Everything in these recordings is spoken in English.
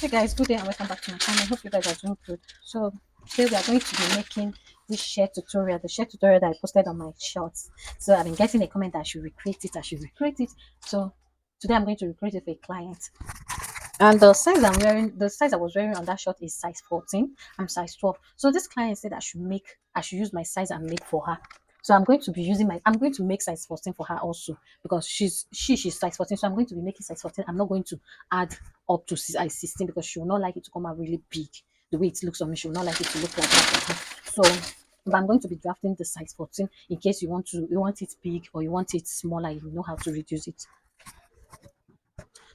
Hey guys, good day and welcome back to my channel. I hope you guys are doing good. So today we are going to be making this shirt tutorial, the shirt tutorial that I posted on my shorts. So I've been getting a comment that I should recreate it, So today I'm going to recreate it for a client. And the size I'm wearing, the size I was wearing on that short is size 14. I'm size 12. So this client said I should use my size and make for her. So I'm going to make size 14 for her also because she's size 14. So I'm going to be making size 14. I'm not going to add up to size 16 because she will not like it to come out really big. The way it looks on me, she will not like it to look like that on her. So but I'm going to be drafting the size 14 in case you want it big or you want it smaller, you know how to reduce it.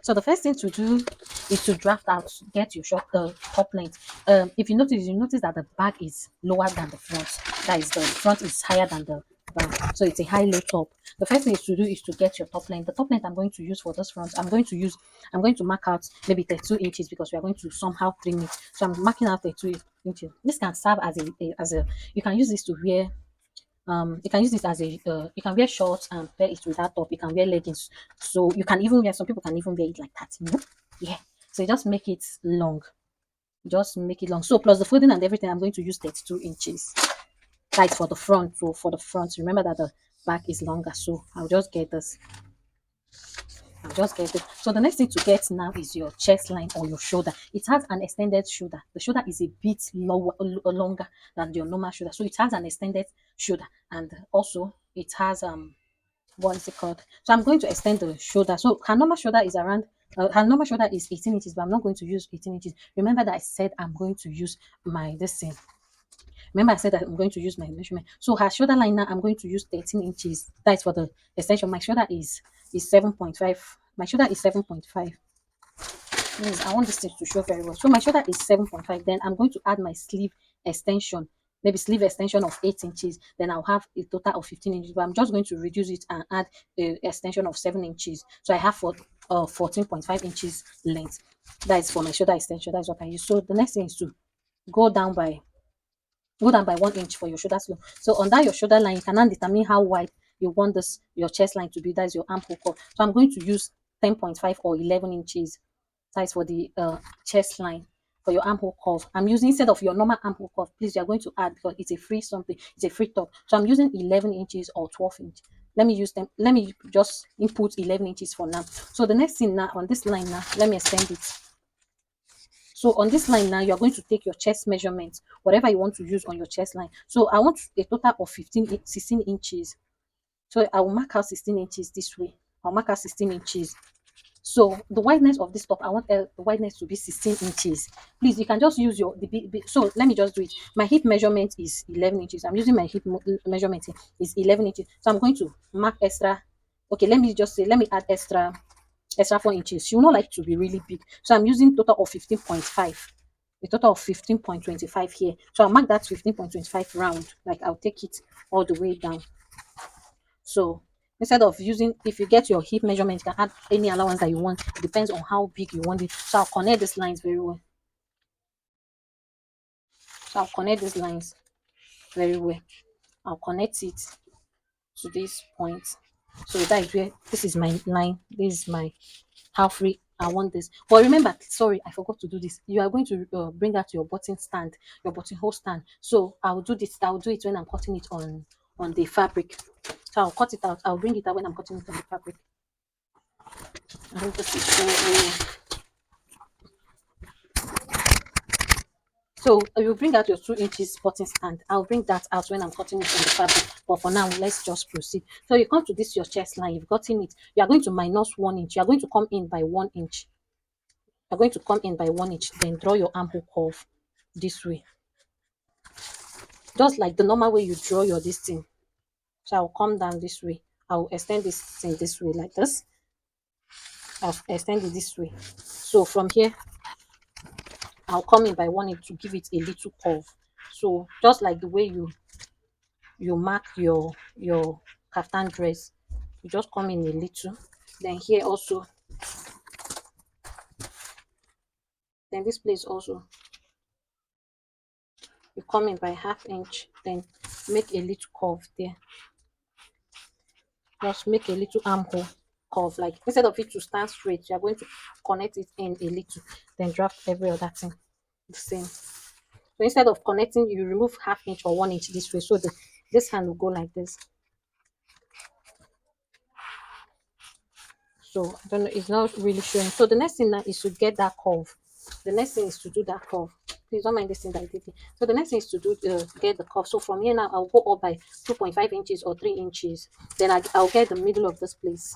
So the first thing to do is to draft out, get your short top length. If you notice that the back is lower than the front. That is, the front is higher than the back, so it's a high-low top. The first thing is to do is to get your top length. The top length I'm going to use for this front, I'm going to mark out maybe 32 inches because we are going to somehow trim it. So I'm marking out 32 inches. This can serve as a you can use this to wear you can use this as a you can wear shorts and pair it with that top. You can wear leggings, so you can even wear, some people can even wear it like that. Yeah, so you just make it long, so plus the folding and everything, I'm going to use 32 inches. That's for the front. So for the front, remember that the back is longer, so I'll just get it. So the next thing to get now is your chest line or your shoulder. It has an extended shoulder. The shoulder is a bit longer than your normal shoulder, so it has an extended shoulder, and also it has what is it called? So I'm going to extend the shoulder. So her normal shoulder is 18 inches, but I'm not going to use 18 inches. Remember that I said I'm going to use my this thing. Remember I said that I'm going to use my measurement. So her shoulder line now I'm going to use 13 inches. That's for the extension. My shoulder is 7.5. My shoulder is 7.5. Please, I want this thing to show very well. So my shoulder is 7.5. Then I'm going to add my sleeve extension, maybe sleeve extension of 8 inches. Then I'll have a total of 15 inches. But I'm just going to reduce it and add a extension of 7 inches. So I have 14.5 inches length. That is for my shoulder extension. That's what I use. So the next thing is to go down by 1 inch for your shoulder slope. So under your shoulder line, you can now determine how wide you want this your chest line to be. That's your armhole curve. So I'm going to use 10.5 or 11 inches. Size for the chest line for your armhole curve. I'm using, instead of your normal armhole curve, please, you're going to add, because it's a free something, it's a free top. So I'm using 11 inches or 12 inch. Let me use them. Let me just input 11 inches for now. So the next thing now on this line now, let me extend it. So on this line now, you're going to take your chest measurement, whatever you want to use on your chest line. So I want a total of 16 inches. So I will mark out 16 inches this way. I'll mark out 16 inches. So the wideness of this top, I want the wideness to be 16 inches. Please, you can just use your so let me just do it. My hip measurement is 11 inches. I'm using my hip measurement here, is 11 inches. So I'm going to mark extra. Okay, let me add extra 4 inches. You will not like to be really big. So I'm using total of 15.5. A total of 15.25 here. So I'll mark that 15.25 round. Like I'll take it all the way down. So instead of using, if you get your hip measurement, you can add any allowance that you want. It depends on how big you want it. So I'll connect these lines very well. I'll connect it to this point. So that is where, this is my line. This is my how free I want this. But remember, sorry, I forgot to do this. You are going to bring out your button stand, your buttonhole stand. So I'll do this. I'll do it when I'm cutting it on the fabric. So I'll cut it out. I'll bring it out when I'm cutting it on the fabric. I hope this is showing. So you bring out your 2 inches button stand. I'll bring that out when I'm cutting it on the fabric. But for now, let's just proceed. So you come to this your chest line. You've gotten it. You are going to minus 1 inch. You are going to come in by 1 inch. You're going to come in by 1 inch. Then draw your armhole curve this way, just like the normal way you draw your this thing. So I'll come down this way. I'll extend this thing this way like this. I'll extend it this way. So from here, I'll come in by 1 inch to give it a little curve. So just like the way you mark your kaftan dress, you just come in a little. Then here also, then this place also, you come in by 1/2 inch. Then make a little curve there. Just make a little armhole curve. Like instead of it to stand straight, you are going to connect it in a little, then drop every other thing the same. So instead of connecting, you remove half inch or 1 inch this way. So this hand will go like this. So I don't know, it's not really showing. So the next thing now is to get that curve. The next thing is to do that curve. Please don't mind this thing that I did here. So the next thing is to do get the curve. So from here now, I'll go up by 2.5 inches or 3 inches. Then I'll get the middle of this place.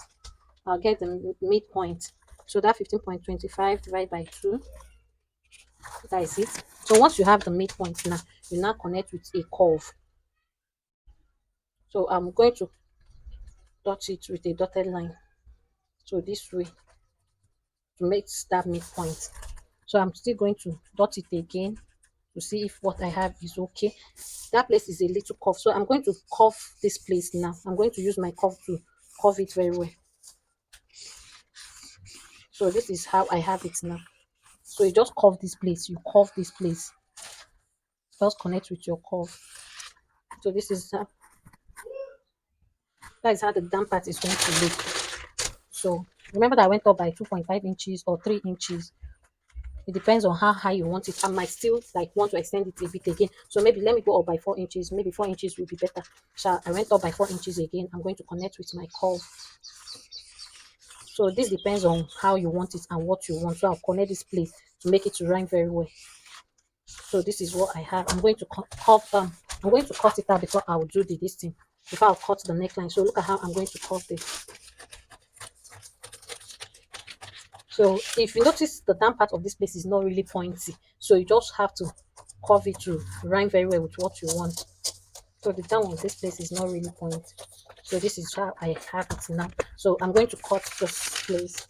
I'll get the midpoint. So that 15.25 divided by 2, that is it. So once you have the midpoint now, you now connect with a curve. So I'm going to dot it with a dotted line. So this way to make that midpoint. So I'm still going to dot it again to see if what I have is okay. That place is a little curve. So I'm going to curve this place now. I'm going to use my curve to curve it very well. So this is how I have it now. So you just curve this place. You curve this place. Just connect with your curve. So this is that is how the down part is going to look. So remember that I went up by 2.5 inches or 3 inches. It depends on how high you want it. I might still like want to extend it a bit again. So maybe let me go up by 4 inches. Maybe 4 inches will be better. So I went up by 4 inches again. I'm going to connect with my curve. So this depends on how you want it and what you want. So I'll connect this place to make it to rhyme very well. So this is what I have. I'm going to I'm going to cut it out before I'll do this thing. Before I'll cut the neckline. So look at how I'm going to cut this. So if you notice the down part of this place is not really pointy, so you just have to curve it to rhyme very well with what you want. So the down of this place is not really pointy. So this is how I have it now. So I'm going to cut this place.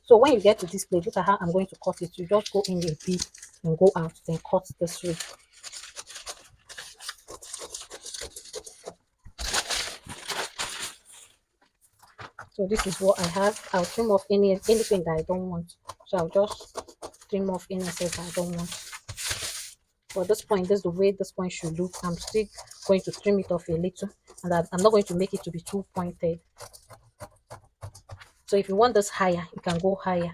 So when you get to this place, look at how I'm going to cut it. You just go in a bit and go out, then cut this way. So this is what I have. I'll trim off anything that I don't want. So I'll just trim off any excess I don't want. For this point, this is the way this point should look. I'm still going to trim it off a little, and I'm not going to make it to be too pointed. So if you want this higher, you can go higher.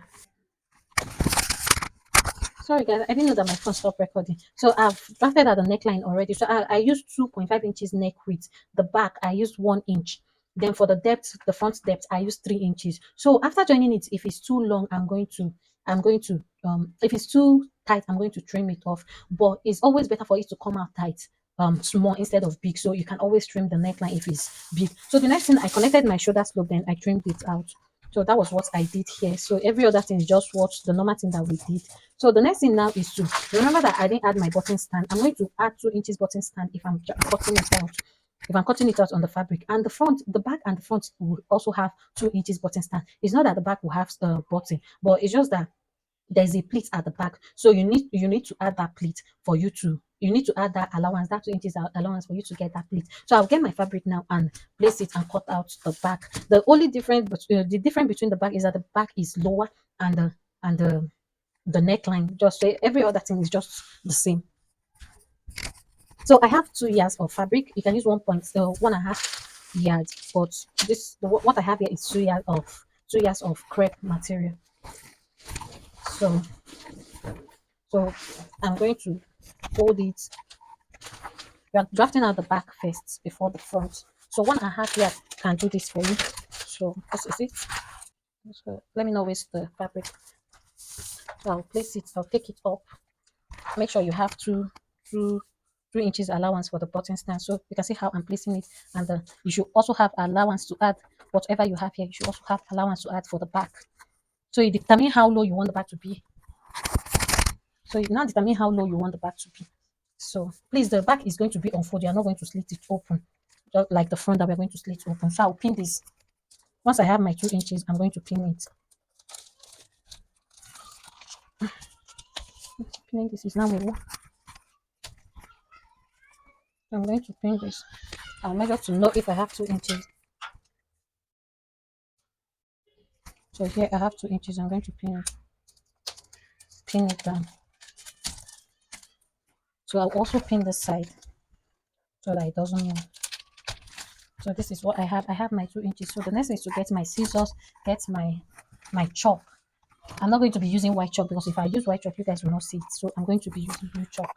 Sorry guys, I didn't know that my phone stopped recording. So I've drafted out the neckline already. So I used 2.5 inches neck width. The back I used 1 inch. Then for the depth, the front depth, I used 3 inches. So after joining it, if it's too long, if it's too tight, I'm going to trim it off. But it's always better for it to come out tight, small instead of big. So you can always trim the neckline if it's big. So the next thing, I connected my shoulder slope, then I trimmed it out. So that was what I did here. So every other thing is just what the normal thing that we did. So the next thing now is to remember that I didn't add my button stand. I'm going to add 2 inches button stand if I'm cutting it out. If I'm cutting it out on the fabric, and the front, the back and the front will also have 2 inches button stand. It's not that the back will have a button, but it's just that there's a pleat at the back. So you need to add that pleat for you need to add that allowance, that 2 inches allowance for you to get that pleat. So I'll get my fabric now and place it and cut out the back. The only difference, the difference between the back is that the back is lower and the neckline. Just so every other thing is just the same. So I have 2 yards of fabric. You can use 1.5 yards, but what I have here is 2 yards of crepe material. So I'm going to fold it. We are drafting out the back first before the front. So 1.5 yards can do this for you. So this is it. So let me not waste the fabric. So I'll place it. I'll take it up. Make sure you have two 3 inches allowance for the button stand. So you can see how I'm placing it, and you should also have allowance to add whatever you have here. You should also have allowance to add for the back. So you determine how low you want the back to be. So you now determine how low you want the back to be. So please, the back is going to be unfolded. You're not going to slit it open, just like the front that we're going to slit open. So I'll pin this. Once I have my 2 inches, I'm going to pin it. Pinning this is now my work. I'm going to pin this. I'll measure to know if I have 2 inches. So here I have 2 inches. I'm going to pin it down. So I'll also pin this side so that it doesn't move. So this is what I have. I have my 2 inches. So the next thing is to get my scissors, get my chalk. I'm not going to be using white chalk because if I use white chalk, you guys will not see it. So I'm going to be using blue chalk.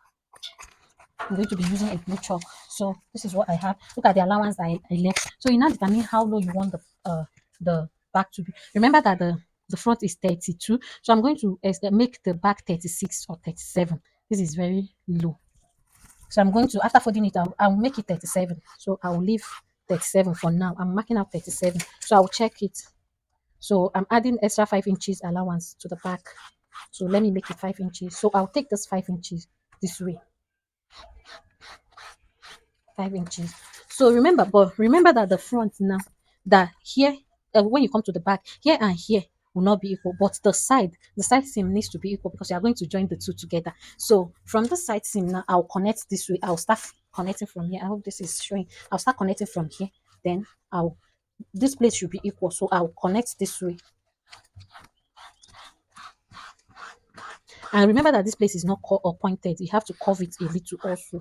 I'm going to be using a blue chalk. So this is what I have. Look at the allowance that I left. So you now determine how low you want the back to be. Remember that the front is 32. So I'm going to make the back 36 or 37. This is very low. So I'm going to, after folding it, I'll make it 37. So I'll leave 37 for now. I'm marking out 37. So I'll check it. So I'm adding extra 5 inches allowance to the back. So let me make it 5 inches. So I'll take this 5 inches this way. 5 inches. So remember that the front now, that here, when you come to the back, here and here will not be equal, but the side seam needs to be equal because you are going to join the two together. So from the side seam now, I'll connect this way. I'll start connecting from here. I hope this is showing. I'll start connecting from here. Then I'll this place should be equal, so I'll connect this way. And remember that this place is not pointed. You have to curve it a little also.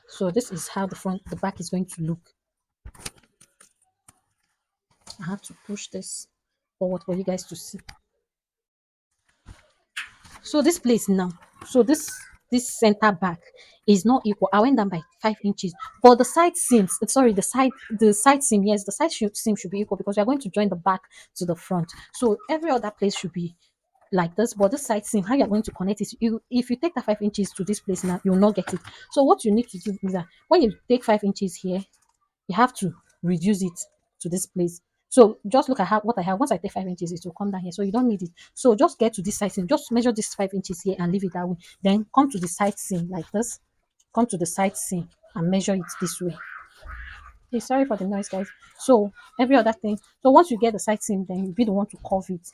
So this is how the back is going to look. I have to push this forward for you guys to see. So this place now, so this center back is not equal. I went down by 5 inches, but the side seams, sorry, the side seam, yes, the seam should be equal because we are going to join the back to the front. So every other place should be like this, but this side seam, how you're going to connect it, if you take the 5 inches to this place now, you'll not get it. So what you need to do is that when you take 5 inches here, you have to reduce it to this place. So just look at what I have. Once I take 5 inches, it will come down here. So you don't need it. So just get to this side seam. Just measure this 5 inches here and leave it that way. Then come to the side seam like this. Come to the side seam and measure it this way. Okay, sorry for the noise, guys. So every other thing. So once you get the side seam, then you be the one to curve it.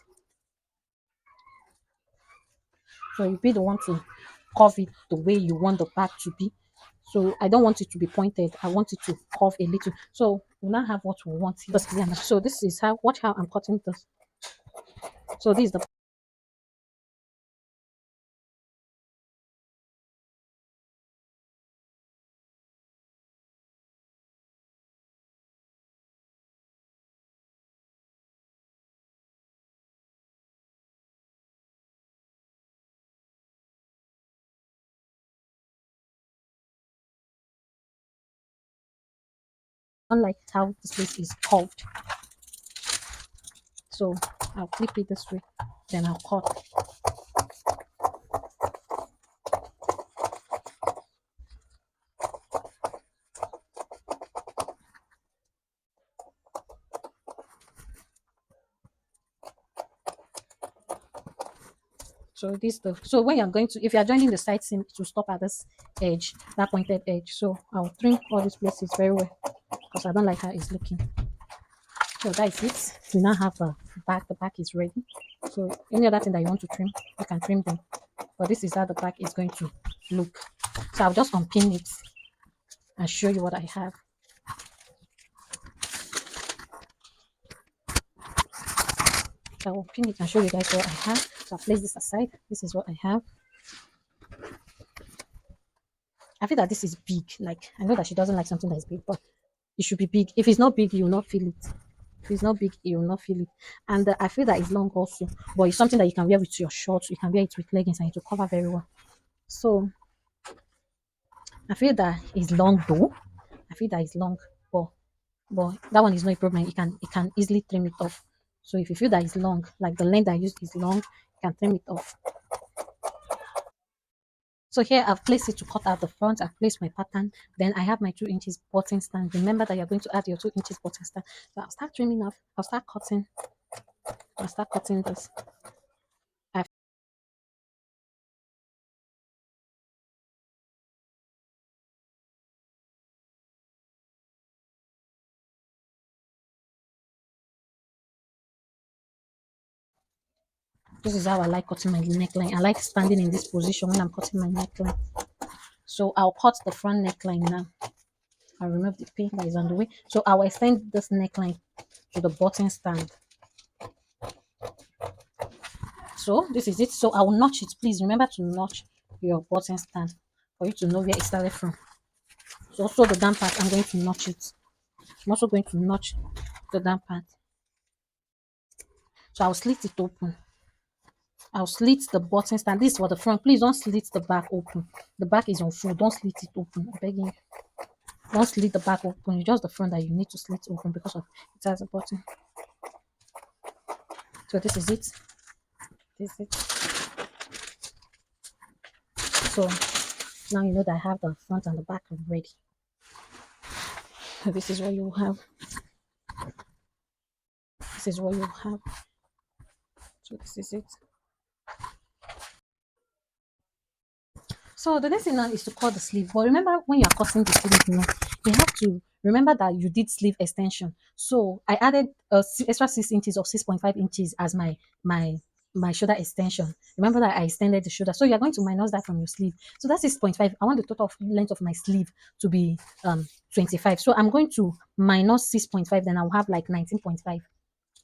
So you be the one to curve it the way you want the back to be. So I don't want it to be pointed. I want it to curve a little. So we now have what we want here. So this is watch how I'm cutting this. So this is the unlike how this place is curved. So I'll flip it this way, then I'll cut. So when you're going to, if you're joining the side seam, to stop at this edge, that pointed edge. So I'll trim all these places very well because I don't like how it's looking. So that is it. We now have a back. The back is ready. So any other thing that you want to trim, you can trim them. But this is how the back is going to look. So I'll just unpin it and show you what I have. So I'll pin it and show you guys what I have. So I'll place this aside. This is what I have. I feel that this is big. Like, I know that she doesn't like something that is big, but it should be big. If it's not big, you will not feel it. If it's not big, you will not feel it. And I feel that it's long also, but it's something that you can wear with your shorts. You can wear it with leggings and it will cover very well. So I feel that it's long though. I feel that it's long, but that one is not a problem. You can easily trim it off. So if you feel that it's long, like the length I used is long, you can trim it off. So here I've placed it to cut out the front. I've placed my pattern. Then I have my 2 inches button stand. Remember that you're going to add your 2 inches button stand. So I'll start trimming off. I'll start cutting. I'll start cutting this. This is how I like cutting my neckline. I like standing in this position when I'm cutting my neckline. So I'll cut the front neckline now. I'll remove the pin that is on the way. So I'll extend this neckline to the button stand. So this is it. So I will notch it. Please remember to notch your button stand for you to know where it started from. So also the down part, I'm going to notch it. I'm also going to notch the down part. So I'll slit it open. I'll slit the button stand. This is for the front. Please don't slit the back open. The back is on full. Don't slit it open. I'm begging you. Don't slit the back open. It's just the front that you need to slit open because of it has a button. So this is it. This is it. So now you know that I have the front and the back ready. So this is what you have. This is what you have. So this is it. So the next thing now is to cut the sleeve. But remember, when you are cutting the sleeve, you have to remember that you did sleeve extension. So I added extra 6 inches or 6.5 inches as my shoulder extension. Remember that I extended the shoulder. So you're going to minus that from your sleeve. So that's 6.5. I want the total length of my sleeve to be 25. So I'm going to minus 6.5. Then I'll have like 19.5.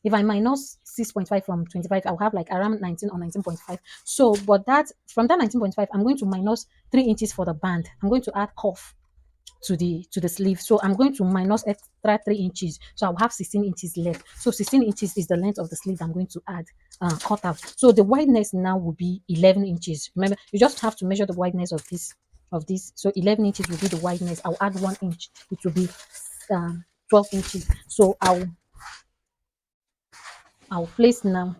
If I minus 6.5 from 25, I'll have like around 19 or 19.5. So, but that from that 19.5, I'm going to minus 3 inches for the band. I'm going to add cuff to the sleeve. So I'm going to minus extra 3 inches. So I'll have 16 inches left. So 16 inches is the length of the sleeve I'm going to add cut out. So the wideness now will be 11 inches. Remember, you just have to measure the wideness of this. So 11 inches will be the wideness. I'll add 1 inch. It will be 12 inches. So I'll place now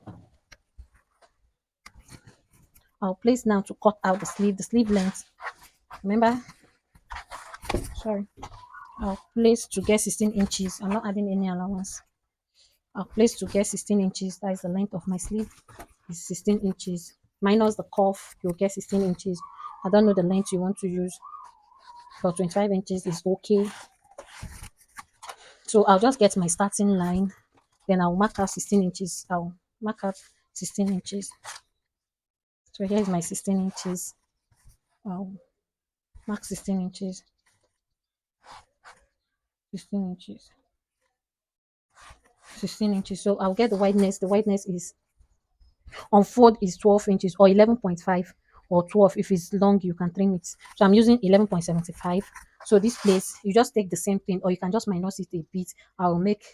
to cut out the sleeve length. Remember, sorry, I'll place to get 16 inches. I'm not adding any allowance. I'll place to get 16 inches. That is the length of my sleeve. Is 16 inches. Minus the cuff, you'll get 16 inches. I don't know the length you want to use. For 25 inches is okay. So I'll just get my starting line. Then I'll mark out 16 inches. I'll mark out 16 inches. So here's my 16 inches. I'll mark 16 inches. 16 inches. 16 inches. So I'll get the wideness. The wideness is on fold is 12 inches or 11.5 or 12. If it's long, you can trim it. So I'm using 11.75. So this place, you just take the same thing, or you can just minus it a bit. I'll make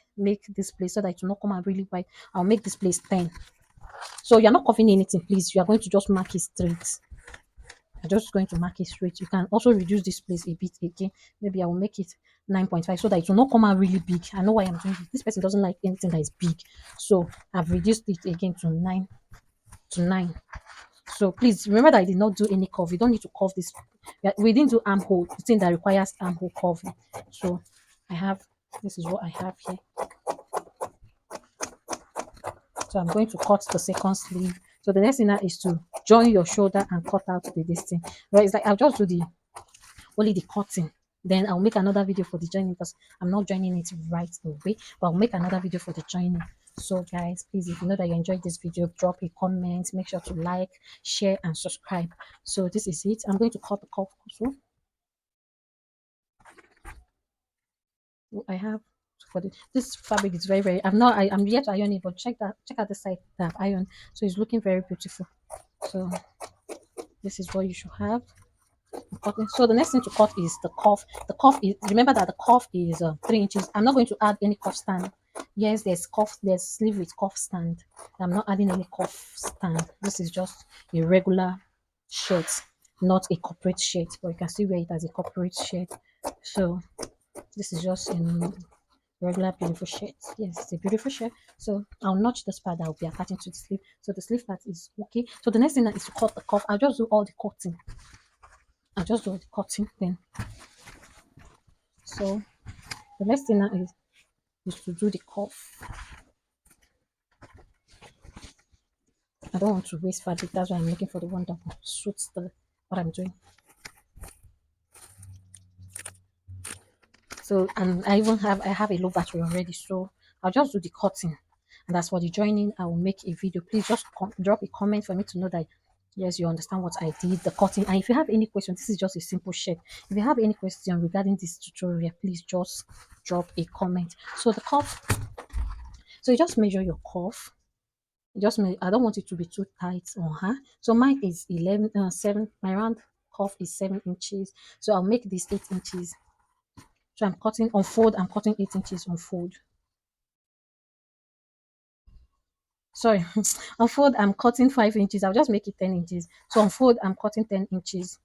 this place so that it will not come out really wide. I'll make this place 10. So you're not covering anything, please. You are going to just mark it straight. I'm just going to mark it straight. You can also reduce this place a bit again. Maybe I will make it 9.5 so that it will not come out really big. I know why I'm doing this. This person doesn't like anything that is big. So I've reduced it again to 9. So please remember that I did not do any curve. You don't need to curve this. We didn't do armhole, the thing that requires armhole curving. So this is what I have here. So I'm going to cut the second sleeve. So the next thing now is to join your shoulder and cut out the distance. Right, it's like I'll just do only the cutting. Then I'll make another video for the joining because I'm not joining it right away, but I'll make another video for the joining. So guys, please, if you know that you enjoyed this video, drop a comment, make sure to like, share, and subscribe. So this is it. I'm going to cut the cuff also. I have for this fabric is very I'm yet to iron it, but check out the side that I've ironed. So it's looking very beautiful. So this is what you should have. Cutting. So the next thing to cut is the cuff. The cuff is, remember that the cuff is 3 inches. I'm not going to add any cuff stand. Yes, there's sleeve with cuff stand. I'm not adding any cuff stand. This is just a regular shirt, not a corporate shirt, but you can still wear it as a corporate shirt. So this is just a regular beautiful shirt. Yes, it's a beautiful shirt. So I'll notch this part that will be attaching to the sleeve. So the sleeve part is okay. So the next thing is to cut the cuff. I'll just do all the cutting. I'll just do the cutting then. So the next thing now is to do the cuff. I don't want to waste fabric. That's why I'm looking for the one that suits what I'm doing. So and I have a low battery already. So I'll just do the cutting. And as for the joining, I will make a video. Please just drop a comment for me to know that yes, you understand what I did, the cutting. And if you have any question, this is just a simple shirt. If you have any question regarding this tutorial, please just drop a comment. So the cuff, so you just measure your cuff. I don't want it to be too tight on her. So mine is 7. My round cuff is 7 inches. So I'll make this 8 inches. So I'm cutting on fold, I'm cutting 8 inches on fold. Sorry, on fold I'm cutting 5 inches. I'll just make it 10 inches. So on fold I'm cutting 10 inches.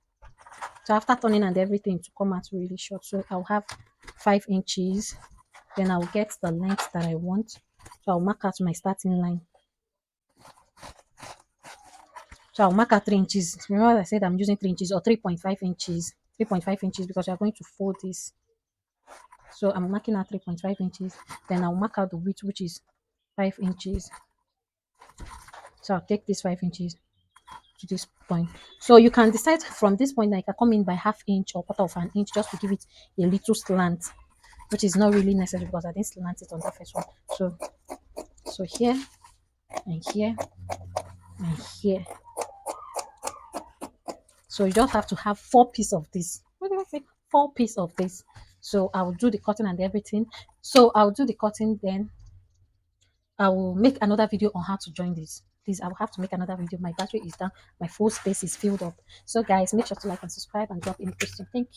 So after turning and everything to come out really short, so I'll have 5 inches. Then I'll get the length that I want. So I'll mark out my starting line. So I'll mark out 3 inches. Remember I said I'm using 3 inches or 3.5 inches. 3.5 inches because you're going to fold this. So I'm marking out 3.5 inches. Then I'll mark out the width, which is 5 inches. So I'll take this 5 inches to this point. So you can decide from this point that I can come in by half inch or quarter of an inch just to give it a little slant, which is not really necessary because I didn't slant it on the first one. So here and here and here. So you just have to have 4 pieces of this. What did I say? 4 pieces of this. So I will do the cutting and everything. So I'll do the cutting, then I will make another video on how to join this. Please, I will have to make another video. My battery is down. My full space is filled up. So guys, make sure to like and subscribe and drop any question. Thank you.